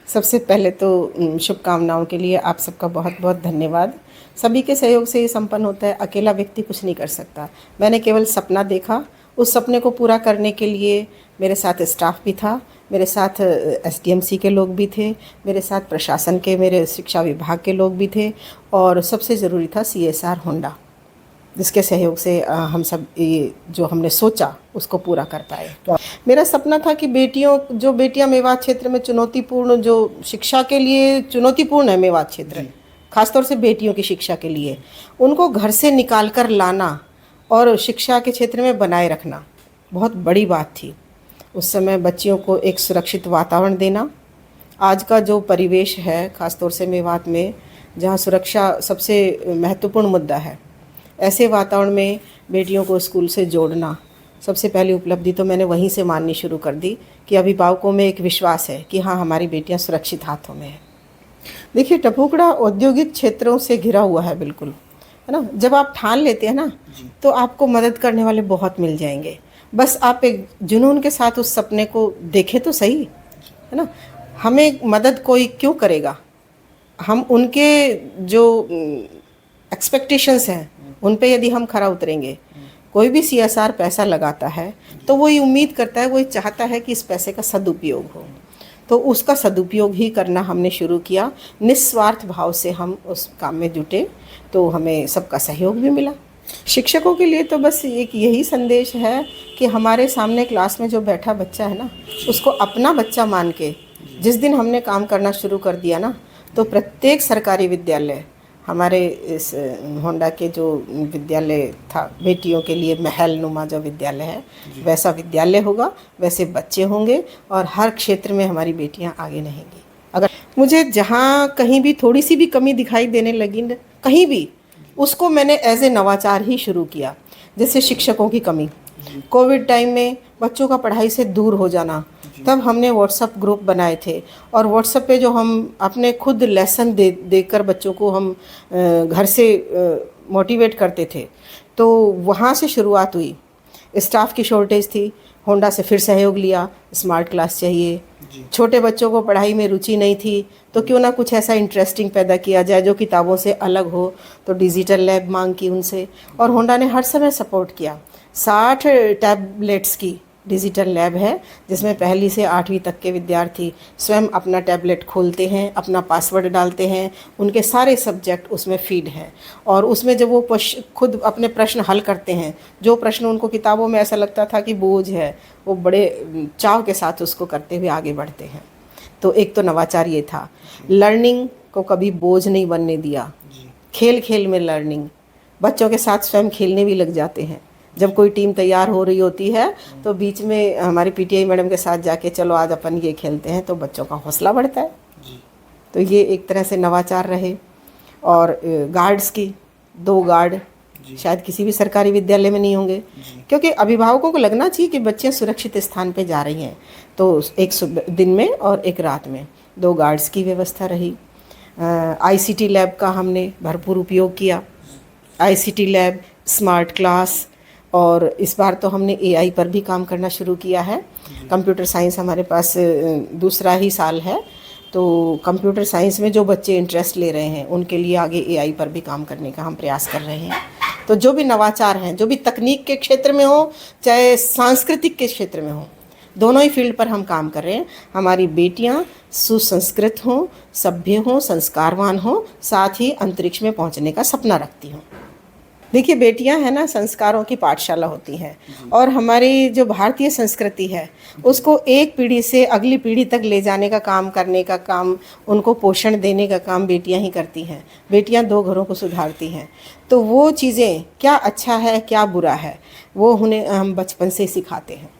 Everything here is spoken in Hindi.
सबसे पहले तो शुभकामनाओं के लिए आप सबका बहुत बहुत धन्यवाद। सभी के सहयोग से ये संपन्न होता है, अकेला व्यक्ति कुछ नहीं कर सकता। मैंने केवल सपना देखा, उस सपने को पूरा करने के लिए मेरे साथ स्टाफ भी था, मेरे साथ एसडीएमसी के लोग भी थे, मेरे साथ प्रशासन के, मेरे शिक्षा विभाग के लोग भी थे, और सबसे ज़रूरी था सीएसआर होंडा, जिसके सहयोग से हम सब ये जो हमने सोचा उसको पूरा कर पाए। मेरा सपना था कि बेटियां मेवात क्षेत्र में चुनौतीपूर्ण, जो शिक्षा के लिए चुनौतीपूर्ण है मेवात क्षेत्र, खासतौर से बेटियों की शिक्षा के लिए, उनको घर से निकाल कर लाना और शिक्षा के क्षेत्र में बनाए रखना बहुत बड़ी बात थी। उस समय बच्चियों को एक सुरक्षित वातावरण देना। आज का जो परिवेश है, खासतौर से मेवात में, जहाँ सुरक्षा सबसे महत्वपूर्ण मुद्दा है, ऐसे वातावरण में बेटियों को स्कूल से जोड़ना, सबसे पहली उपलब्धि तो मैंने वहीं से माननी शुरू कर दी कि अभिभावकों में एक विश्वास है कि हाँ, हमारी बेटियां सुरक्षित हाथों में हैं। देखिए, टपुकड़ा औद्योगिक क्षेत्रों से घिरा हुआ है, बिल्कुल, है ना। जब आप ठान लेते हैं ना, तो आपको मदद करने वाले बहुत मिल जाएंगे। बस आप एक जुनून के साथ उस सपने को देखें तो सही, है ना। हमें मदद कोई क्यों करेगा, हम उनके जो एक्सपेक्टेशंस हैं उन पे यदि हम खरा उतरेंगे। कोई भी सीएसआर पैसा लगाता है तो वो ये उम्मीद करता है, वो ये चाहता है कि इस पैसे का सदुपयोग हो, तो उसका सदुपयोग ही करना हमने शुरू किया। निस्वार्थ भाव से हम उस काम में जुटे, तो हमें सबका सहयोग भी मिला। शिक्षकों के लिए तो बस एक यही संदेश है कि हमारे सामने क्लास में जो बैठा बच्चा है ना, उसको अपना बच्चा मान के जिस दिन हमने काम करना शुरू कर दिया ना, तो प्रत्येक सरकारी विद्यालय, हमारे इस होंडा के जो विद्यालय था, बेटियों के लिए महल नुमा जो विद्यालय है, वैसा विद्यालय होगा, वैसे बच्चे होंगे, और हर क्षेत्र में हमारी बेटियां आगे रहेंगी। अगर मुझे जहाँ कहीं भी थोड़ी सी भी कमी दिखाई देने लगी, कहीं भी, उसको मैंने एज ए नवाचार ही शुरू किया। जैसे शिक्षकों की कमी, कोविड टाइम में बच्चों का पढ़ाई से दूर हो जाना, तब हमने व्हाट्सएप ग्रुप बनाए थे, और व्हाट्सएप पे जो हम अपने खुद लेसन देकर बच्चों को हम घर से मोटिवेट करते थे, तो वहाँ से शुरुआत हुई। स्टाफ की शॉर्टेज थी, होंडा से फिर सहयोग लिया, स्मार्ट क्लास चाहिए। छोटे बच्चों को पढ़ाई में रुचि नहीं थी, तो क्यों ना कुछ ऐसा इंटरेस्टिंग पैदा किया जाए जो किताबों से अलग हो, तो डिजिटल लैब मांग की उनसे, और होंडा ने हर समय सपोर्ट किया। 60 टैबलेट्स की डिजिटल लैब है, जिसमें पहली से 8वीं तक के विद्यार्थी स्वयं अपना टैबलेट खोलते हैं, अपना पासवर्ड डालते हैं, उनके सारे सब्जेक्ट उसमें फीड हैं, और उसमें जब वो खुद अपने प्रश्न हल करते हैं, जो प्रश्न उनको किताबों में ऐसा लगता था कि बोझ है, वो बड़े चाव के साथ उसको करते हुए आगे बढ़ते हैं। तो एक तो नवाचार ये था। लर्निंग को कभी बोझ नहीं बनने दिया, खेल खेल में लर्निंग, बच्चों के साथ स्वयं खेलने भी लग जाते हैं। जब कोई टीम तैयार हो रही होती है तो बीच में हमारी पीटीआई मैडम के साथ जाके चलो आज अपन ये खेलते हैं, तो बच्चों का हौसला बढ़ता है। तो ये एक तरह से नवाचार रहे। और गार्ड्स की 2 गार्ड शायद किसी भी सरकारी विद्यालय में नहीं होंगे, क्योंकि अभिभावकों को लगना चाहिए कि बच्चे सुरक्षित स्थान पे जा रही हैं, तो एक दिन में और एक रात में 2 गार्ड्स की व्यवस्था रही। आईसीटी लैब का हमने भरपूर उपयोग किया। आईसीटी लैब, स्मार्ट क्लास, और इस बार तो हमने एआई पर भी काम करना शुरू किया है। कंप्यूटर साइंस हमारे पास दूसरा ही साल है, तो कंप्यूटर साइंस में जो बच्चे इंटरेस्ट ले रहे हैं उनके लिए आगे एआई पर भी काम करने का हम प्रयास कर रहे हैं। तो जो भी नवाचार हैं, जो भी तकनीक के क्षेत्र में हो चाहे सांस्कृतिक के क्षेत्र में हो, दोनों ही फील्ड पर हम काम कर रहे हैं। हमारी बेटियां सुसंस्कृत हों, सभ्य हों, संस्कारवान हों, साथ ही अंतरिक्ष में पहुंचने का सपना रखती हों। देखिए, बेटियां हैं ना, संस्कारों की पाठशाला होती हैं, और हमारी जो भारतीय संस्कृति है उसको एक पीढ़ी से अगली पीढ़ी तक ले जाने का काम, करने का काम, उनको पोषण देने का काम बेटियां ही करती हैं। बेटियां 2 घरों को सुधारती हैं, तो वो चीज़ें क्या अच्छा है क्या बुरा है वो उन्हें हम बचपन से सिखाते हैं।